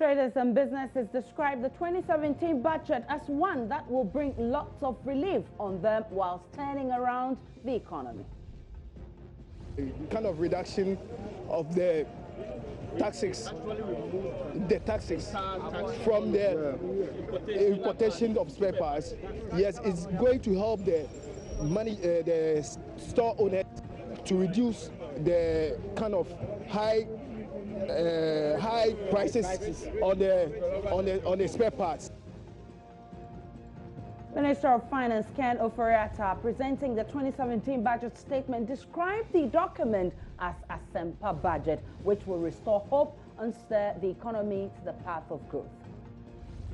Traders and businesses describe the 2017 budget as one that will bring lots of relief on them whilst turning around the economy. Kind of reduction of the taxes from the importation of spare parts. Yes, it's going to help the the store owners to reduce the kind of high prices on the spare parts. Minister of Finance Ken Ofori-Atta, presenting the 2017 budget statement, described the document as a Semper budget, which will restore hope and steer the economy to the path of growth.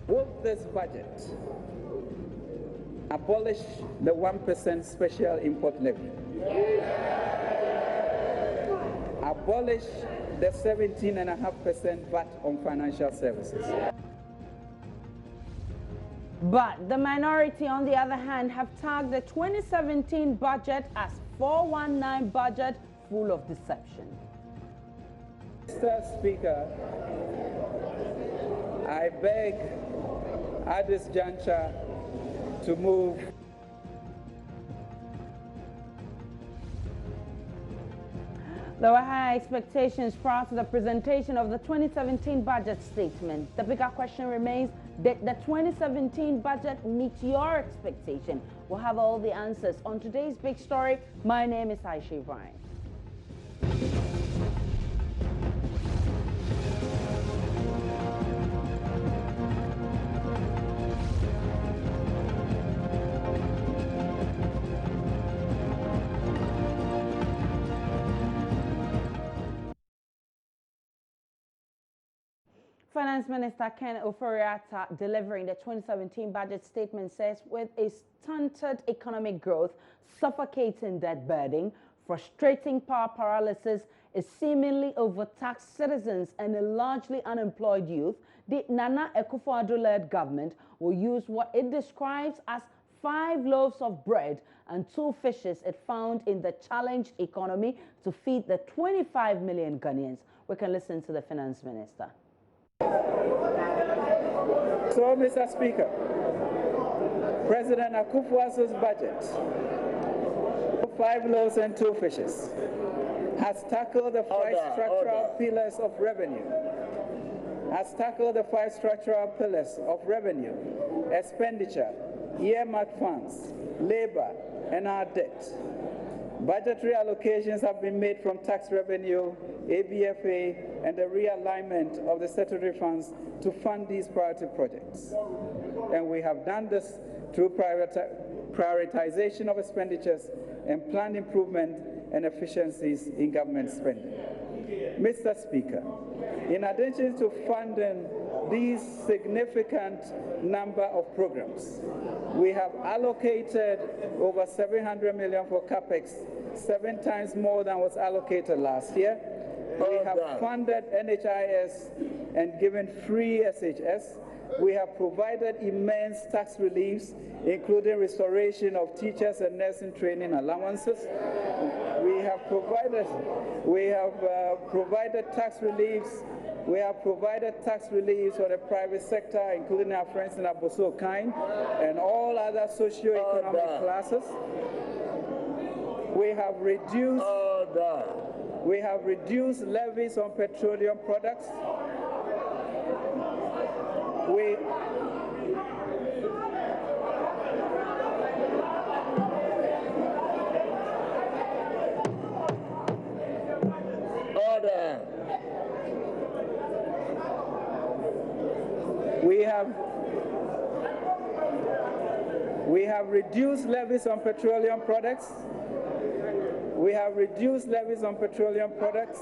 Will this budget abolish the 1% special import levy? Abolish the 17.5% VAT on financial services? But the minority, on the other hand, have tagged the 2017 budget as 419 budget full of deception. Mr. Speaker, I beg at this juncture to move. There were high expectations prior to the presentation of the 2017 budget statement. The bigger question remains, did the 2017 budget meet your expectation? We'll have all the answers on today's big story. My name is Aisha Ibrahim. Finance Minister Ken Ofori-Atta, delivering the 2017 budget statement, says with a stunted economic growth, suffocating debt burden, frustrating power paralysis, a seemingly overtaxed citizens and a largely unemployed youth, the Nana Akufo-Addo-led government will use what it describes as 5 loaves of bread and 2 fishes it found in the challenged economy to feed the 25 million Ghanaians. We can listen to the Finance Minister. So, Mr. Speaker, President Akufo-Addo's budget, 5 loaves and 2 fishes, has tackled the 5 structural pillars of revenue. Expenditure, earmarked funds, labor, and our debt. Budgetary allocations have been made from tax revenue, ABFA, and the realignment of the statutory funds to fund these priority projects. And we have done this through prioritization of expenditures and planned improvement and efficiencies in government spending. Mr. Speaker, in addition to funding these significant number of programs, we have allocated over 700 million for CAPEX, 7 times more than was allocated last year. We have funded NHIS and given free SHS. We have provided immense tax reliefs, including restoration of teachers and nursing training allowances. We have provided tax reliefs. We have provided tax reliefs for the private sector, including our friends in Aboso Kind and all other socio-economic classes. We have reduced levies on petroleum products. We have reduced levies on petroleum products. We have reduced levies on petroleum products.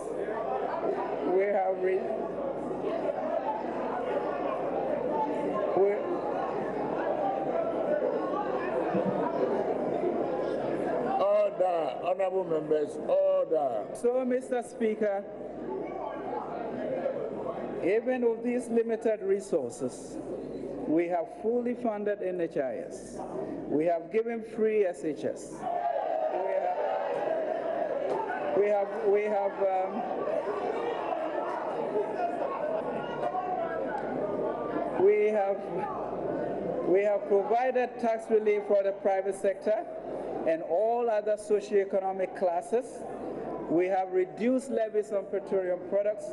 Order, honorable members, order. So, Mr. Speaker, even with these limited resources, we have fully funded NHIS. We have given free SHS. we have provided tax relief for the private sector and all other socioeconomic classes. We have reduced levies on petroleum products.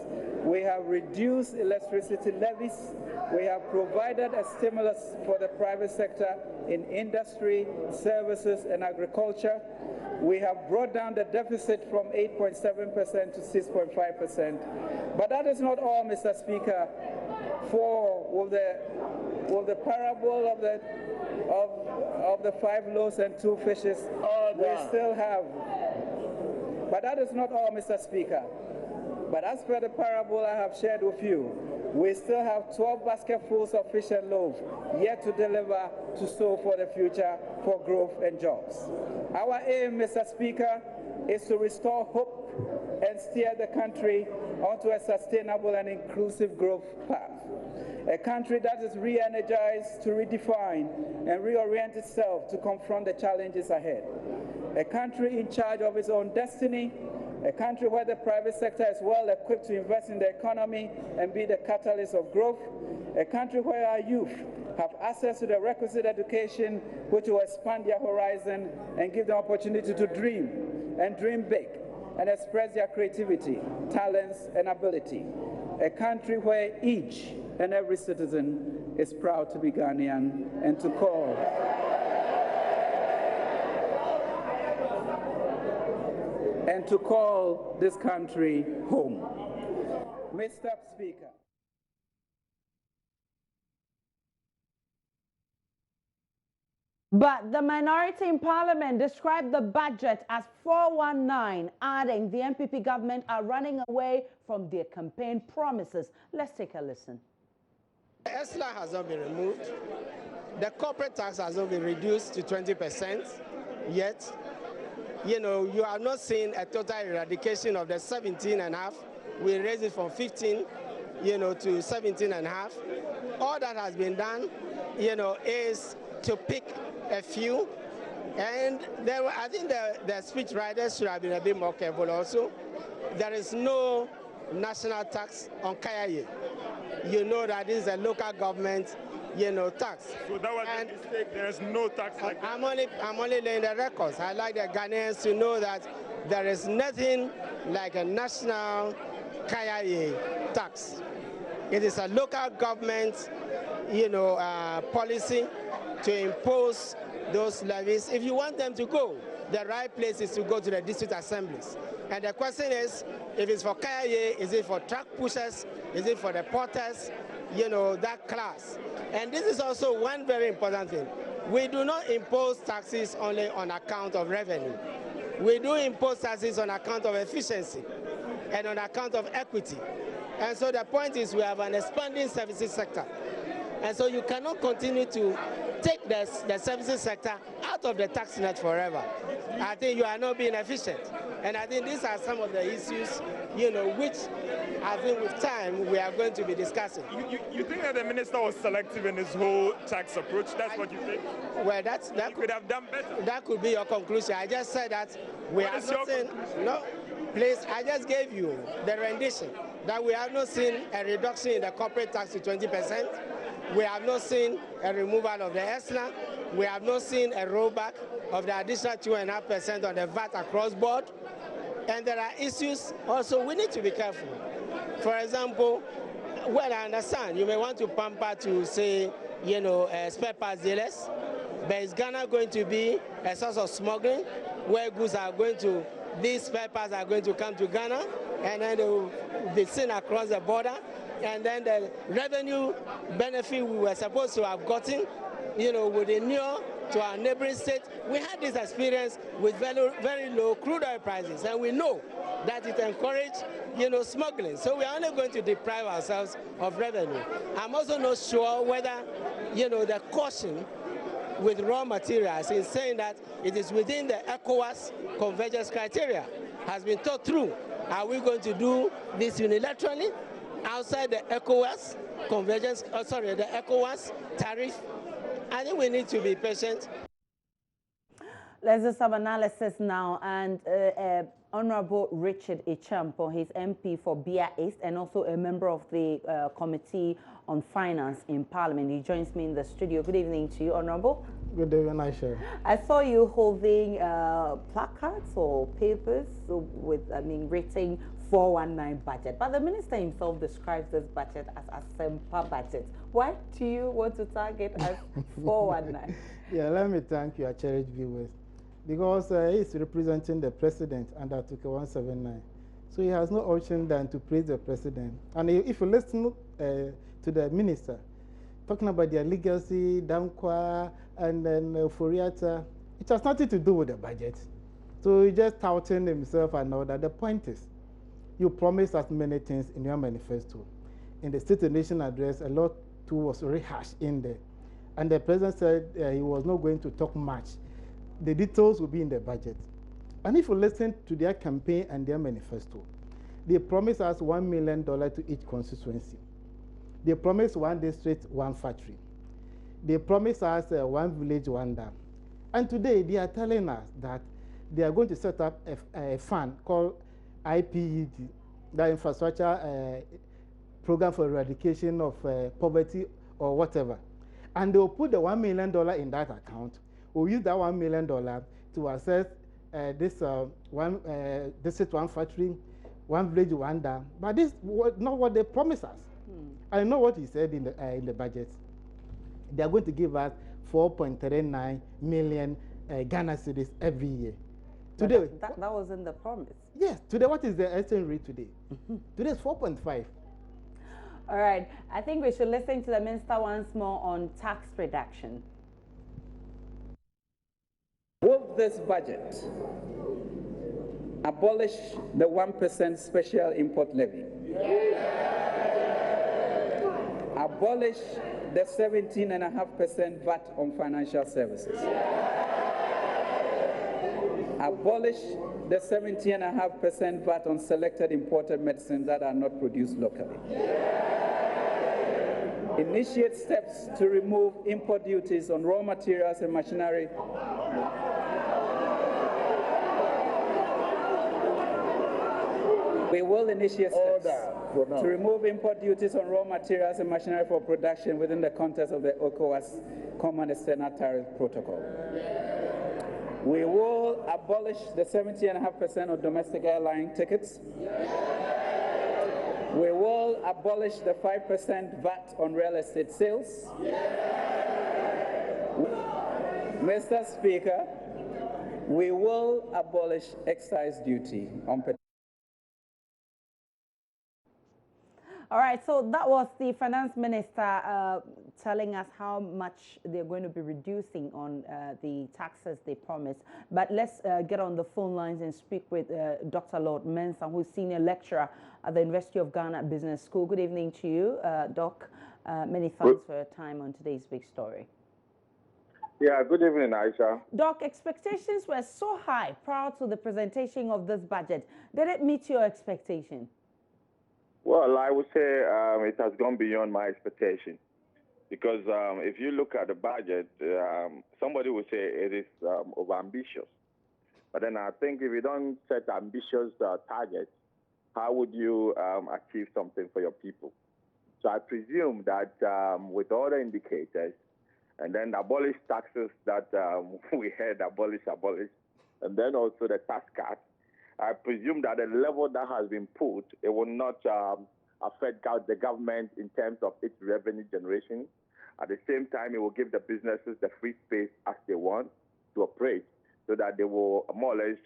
We have reduced electricity levies. We have provided a stimulus for the private sector in industry, services, and agriculture. We have brought down the deficit from 8.7% to 6.5%. But that is not all, Mr. Speaker. For with the parable of the 5 loaves and 2 fishes, we still have. But that is not all, Mr. Speaker. But as per the parable I have shared with you, we still have 12 basketfuls of fish and loaves yet to deliver to sow for the future for growth and jobs. Our aim, Mr. Speaker, is to restore hope and steer the country onto a sustainable and inclusive growth path. A country that is re-energized to redefine and reorient itself to confront the challenges ahead. A country in charge of its own destiny, a country where the private sector is well equipped to invest in the economy and be the catalyst of growth, a country where our youth have access to the requisite education which will expand their horizon and give them opportunity to dream and dream big and express their creativity, talents, and ability. A country where each and every citizen is proud to be Ghanaian and to call this country home. Mr. Speaker. But the minority in parliament described the budget as 419, adding the MPP government are running away from their campaign promises. Let's take a listen. The ESLA has not been removed. The corporate tax has not been reduced to 20% yet. You know, you are not seeing a total eradication of the 17.5. We raised it from 15, to 17.5. All that has been done, is to pick a few. And I think the speech writers should have been a bit more careful also. There is no national tax on Kayaye. You know that this is a local government tax. So that was a mistake. There is no tax like that. I'm only laying the records. I like the Ghanaians to know that there is nothing like a national Kayaye tax. It is a local government, policy to impose those levies. If you want them to go, the right place is to go to the district assemblies. And the question is, if it's for Kayaye, is it for truck pushers? Is it for the porters? That class. And this is also one very important thing. We do not impose taxes only on account of revenue. We do impose taxes on account of efficiency and on account of equity. And so the point is we have an expanding services sector. And so you cannot continue to take the services sector out of the tax net forever. I think you are not being efficient. And I think these are some of the issues, which I think with time we are going to be discussing. You think that the minister was selective in his whole tax approach? That's what you think? Well, that could have done better. That could be your conclusion. I just said that we have not seen. No, please, I just gave you the rendition that we have not seen a reduction in the corporate tax to 20%. We have not seen a removal of the ESLA. We have not seen a rollback of the additional 2.5% on the VAT across board. And there are issues also we need to be careful. For example, well, I understand you may want to pamper to say, spare parts dealers, but is Ghana going to be a source of smuggling where goods are going to, these spare parts are going to come to Ghana and then they will be seen across the border? And then the revenue benefit we were supposed to have gotten, would inure to our neighboring state. We had this experience with very, very low crude oil prices, and we know that it encouraged, smuggling. So we are only going to deprive ourselves of revenue. I'm also not sure whether, the caution with raw materials in saying that it is within the ECOWAS convergence criteria has been thought through. Are we going to do this unilaterally outside the ECOWAS convergence, the ECOWAS tariff? I think we need to be patient. Let's do some analysis now. And Honorable Richard Echampo, he's MP for Bia East and also a member of the Committee on Finance in Parliament. He joins me in the studio. Good evening to you, Honorable. Good evening, Aisha. I saw you holding placards or papers with, written 419 budget. But the minister himself describes this budget as a simple budget. Why do you want to target as 419? Yeah, let me thank your cherished viewers. Because he's representing the president under Article 179. So he has no option than to praise the president. And if you listen to the minister, talking about their legacy, Damkwa, and then Foriata, it has nothing to do with the budget. So he's just touting himself and all that. The point is, you promised us many things in your manifesto. In the State of the Nation address, a lot too was rehashed in there. And the president said he was not going to talk much. The details will be in the budget. And if you listen to their campaign and their manifesto, they promised us $1 million to each constituency. They promised one district, one factory. They promised us one village, one dam. And today they are telling us that they are going to set up a fund called IPED, the Infrastructure Program for Eradication of Poverty or whatever. And they will put the $1 million in that account. We'll use that $1 million to assess this district, one factory, one village, one dam. But this was not what they promised us. I know what he said in the budget. They are going to give us 4.39 million Ghana cedis every year. Today, that wasn't the promise. Yes. Today, what is the exchange rate today? Today is 4.5. All right. I think we should listen to the minister once more on tax reduction. Will this budget abolish the 1% special import levy? Abolish the 17.5% VAT on financial services? Abolish the 17.5% VAT on selected imported medicines that are not produced locally? Initiate steps to remove import duties on raw materials and machinery. We will initiate steps to remove import duties on raw materials and machinery for production within the context of the ECOWAS Common External Tariff Protocol. We will abolish the 70.5% of domestic airline tickets. We will abolish the 5% VAT on real estate sales. Mr. Speaker, we will abolish excise duty on petrol. All right, so that was the finance minister telling us how much they're going to be reducing on the taxes they promised. But let's get on the phone lines and speak with Dr. Lord Mensah, who's senior lecturer at the University of Ghana Business School. Good evening to you, Doc. Many thanks for your time on today's big story. Yeah, good evening, Aisha. Doc, expectations were so high prior to the presentation of this budget. Did it meet your expectation? Well, I would say it has gone beyond my expectation because if you look at the budget, somebody would say it is overambitious. But then I think if you don't set ambitious targets, how would you achieve something for your people? So I presume that with all the indicators, and then abolish taxes that we had abolish, and then also the tax cut, I presume that the level that has been put, it will not affect the government in terms of its revenue generation. At the same time, it will give the businesses the free space as they want to operate so that they will more or less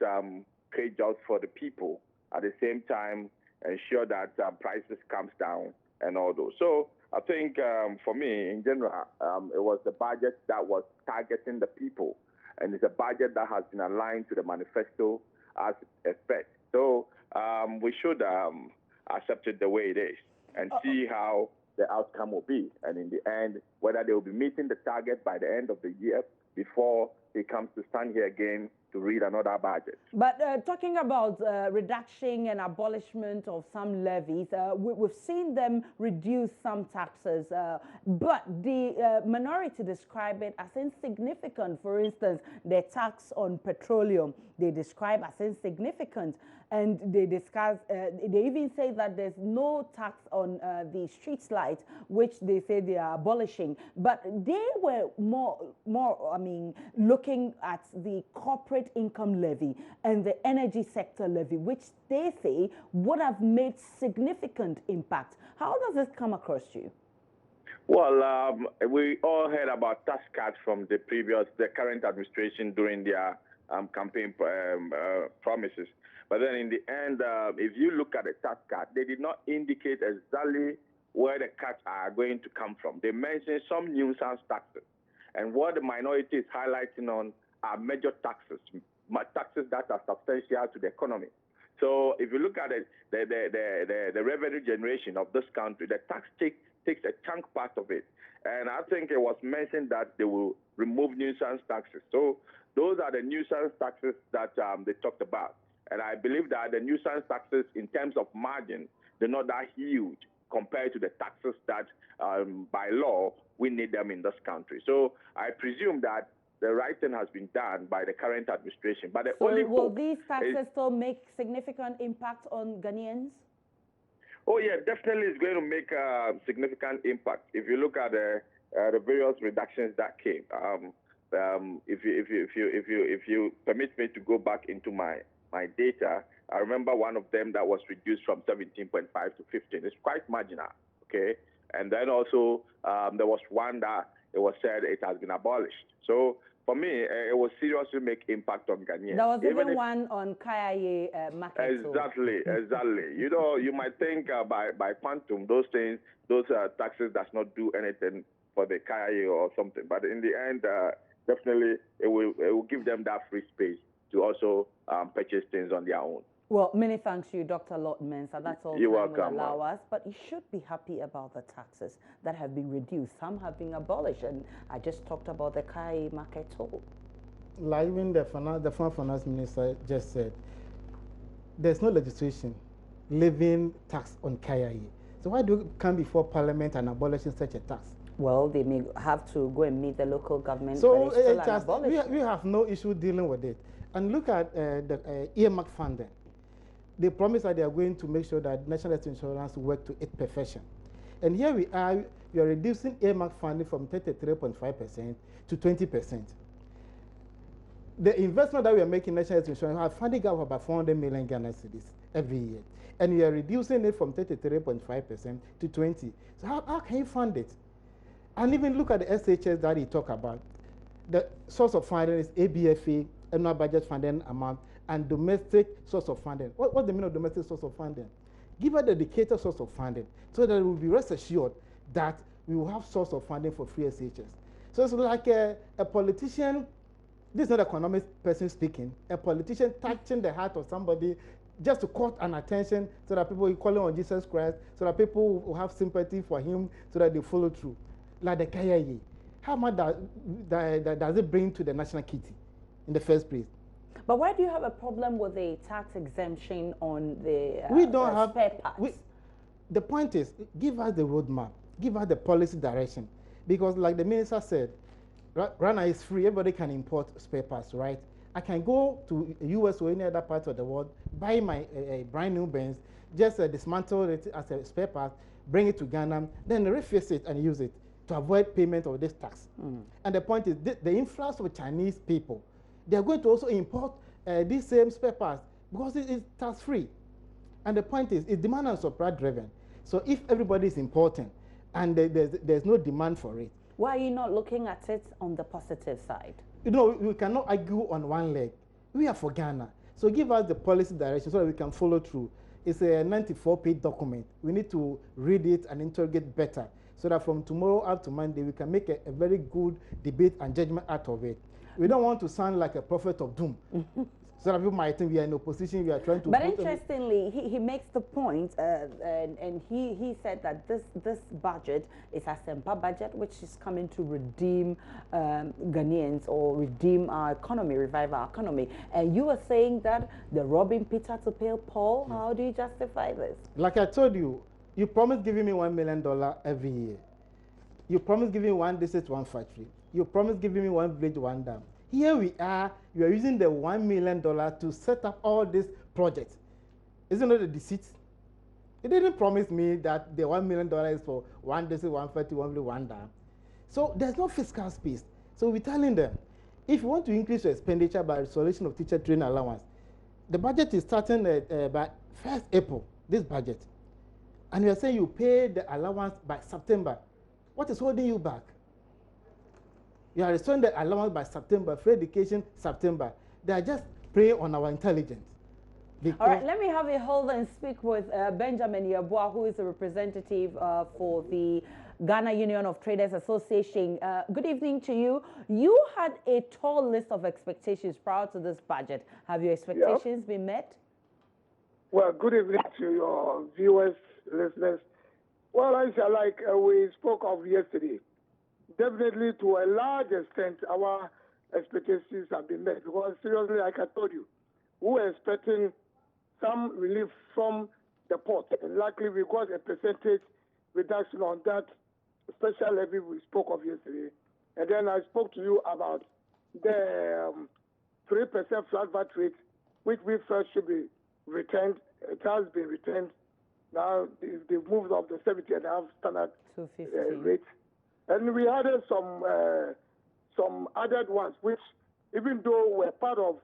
create jobs for the people. At the same time, ensure that prices comes down and all those. So I think for me, in general, it was the budget that was targeting the people. And it's a budget that has been aligned to the manifesto as expected. So we should accept it the way it is and see how the outcome will be. And in the end, whether they will be meeting the target by the end of the year before it comes to stand here again to read another budget. But talking about reduction and abolishment of some levies, we've seen them reduce some taxes, but the minority describe it as insignificant. For instance, the tax on petroleum, they describe as insignificant. And they discuss, they even say that there's no tax on the street lights, which they say they are abolishing. But they were more, I mean, looking at the corporate income levy and the energy sector levy, which they say would have made significant impact. How does this come across to you? Well, we all heard about tax cuts from the current administration during their campaign promises. But then in the end, if you look at the tax cut, they did not indicate exactly where the cuts are going to come from. They mentioned some nuisance taxes. And what the minority is highlighting on are major taxes, taxes that are substantial to the economy. So if you look at it, the revenue generation of this country, the tax takes a chunk part of it. And I think it was mentioned that they will remove nuisance taxes. So those are the nuisance taxes that they talked about. And I believe that the nuisance taxes, in terms of margin, they're not that huge compared to the taxes that, by law, we need them in this country. So I presume that the right thing has been done by the current administration. But will these taxes still make significant impact on Ghanaians? Oh yeah, definitely, it's going to make a significant impact. If you look at the various reductions that came, if you permit me to go back into my data, I remember one of them that was reduced from 17.5 to 15. It's quite marginal, okay? And then also there was one that it was said it has been abolished. So for me, it will seriously make impact on Ghanaians. There was even one on Kaya market. Exactly. You know, you might think by quantum, those things, those taxes does not do anything for the Kaya or something. But in the end, definitely it will give them that free space to also purchase things on their own. Well, many thanks to you, Dr. Lord Mensah. That's all You're time welcome, will allow us. But you should be happy about the taxes that have been reduced. Some have been abolished. And I just talked about the Kai market toll. Like even the former finance minister just said, there's no legislation levying tax on KIA. So why do you come before Parliament and abolishing such a tax? Well, they may have to go and meet the local government. So we have no issue dealing with it. And look at the earmark funding. They promise that they are going to make sure that national health insurance work to its perfection. And here we are reducing earmark funding from 33.5% to 20%. The investment that we are making in national health insurance have funding gap of about 400 million Ghana cedis every year. And we are reducing it from 33.5% to 20%. So how can you fund it? And even look at the SHS that he talked about. The source of funding is ABFA, annual budget funding amount, and domestic source of funding. What's the meaning of domestic source of funding? Give us the dedicated source of funding so that we will be rest assured that we will have source of funding for free SHS. So it's like a politician, this is not an economic person speaking, a politician touching the heart of somebody just to caught an attention so that people will call on Jesus Christ, so that people will have sympathy for him so that they follow through. Like the KIA. How much does it bring to the national kitty in the first place? But why do you have a problem with the tax exemption on the we don't have spare parts? The point is, give us the roadmap, give us the policy direction. Because like the minister said, Rana is free, everybody can import spare parts, right? I can go to US or any other part of the world, buy my brand new Benz, just dismantle it as a spare part, bring it to Ghana, then refit it and use it to avoid payment of this tax. And the point is, the influx of Chinese people, they are going to also import these same spare parts because it is tax-free. And the point is, it's demand and supply driven. So if everybody is importing and there's no demand for it. Why are you not looking at it on the positive side? You know, we cannot argue on one leg. We are for Ghana. So give us the policy direction so that we can follow through. It's a 94-page document. We need to read it and interrogate better so that from tomorrow up to Monday, we can make a very good debate and judgment out of it. We don't want to sound like a prophet of doom. So that people might think we are in opposition, we are trying to... But interestingly, he makes the point, and he said that this budget is a Sempa budget, which is coming to redeem Ghanaians or redeem our economy, revive our economy. And you were saying that the robbing Peter to pay Paul. How do you justify this? Like I told you, you promised giving me $1 million every year. You promised giving me one district, one factory. You promised giving me one village, one dam. Here we are, you are using the $1 million to set up all these projects. Isn't it a deceit? He didn't promise me that the $1 million is for one district, one factory, one village, one dam. So there's no fiscal space. So we're telling them, if you want to increase your expenditure by restoration of teacher training allowance, the budget is starting by 1st April, this budget. And you are saying you pay the allowance by September. What is holding you back? You are restoring the allowance by September, free education September. They are just preying on our intelligence. All right, let me have a hold and speak with Benjamin Yabua, who is a representative for the Ghana Union of Traders Association. Good evening to you. You had a tall list of expectations prior to this budget. Have your expectations been met? Well, good evening to your viewers, listeners. Well, Aisha, like we spoke of yesterday, definitely to a large extent our expectations have been met, because seriously, like I told you, we were expecting some relief from the port, and luckily we got a percentage reduction on that special levy we spoke of yesterday. And then I spoke to you about the 3% flat VAT rate, which we felt should be returned. It has been returned. Now they've moved up the 70.5 standard rate. And we added some added ones, which even though were part of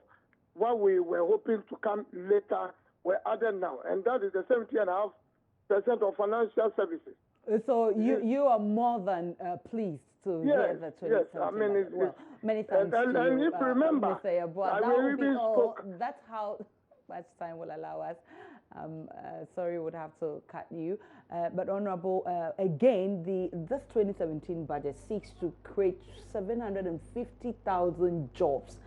what we were hoping to come later, were added now. And that is the 70.5% of financial services. So you are more than pleased to hear the 20%. Yes, I mean, many thanks and to if you remember, that's how much time will allow us. Sorry, would have to cut you. But Honorable, again, this 2017 budget seeks to create 750,000 jobs.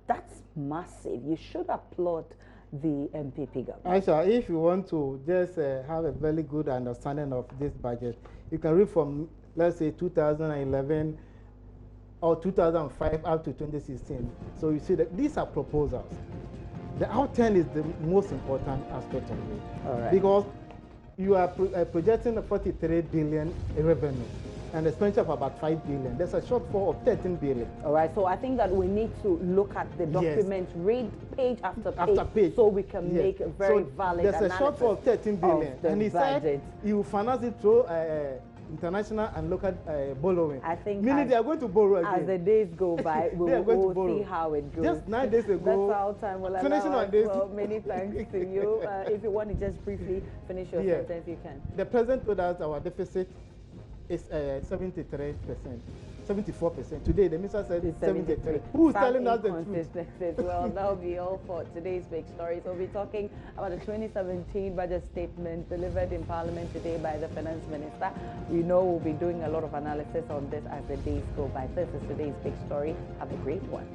That's massive. You should applaud the MPP government. Aisha, if you want to just have a very good understanding of this budget, you can read from, let's say, 2011 or 2005 up to 2016. So you see that these are proposals. The outturn is the most important aspect of it. All right. Because you are projecting a 43 billion revenue and expenditure of about 5 billion. There's a shortfall of 13 billion. All right, so I think that we need to look at the document, read page after page, so we can make a very valid analysis. There's a shortfall of 13 billion. And he said you finance it through international and local borrowing. I think meaning they are going to borrow again. As the days go by, we'll see how it goes. Just 9 days ago. That's how time will allow us. Well, many thanks to you. If you want to just briefly finish your sentence, you can. The president told us our deficit is 73%, 74%. Today, the minister said it's 73%. Who's telling us the truth? Well, that'll be all for today's big stories. We'll be talking about the 2017 budget statement delivered in Parliament today by the Finance Minister. We know we'll be doing a lot of analysis on this as the days go by. This is today's big story. Have a great one.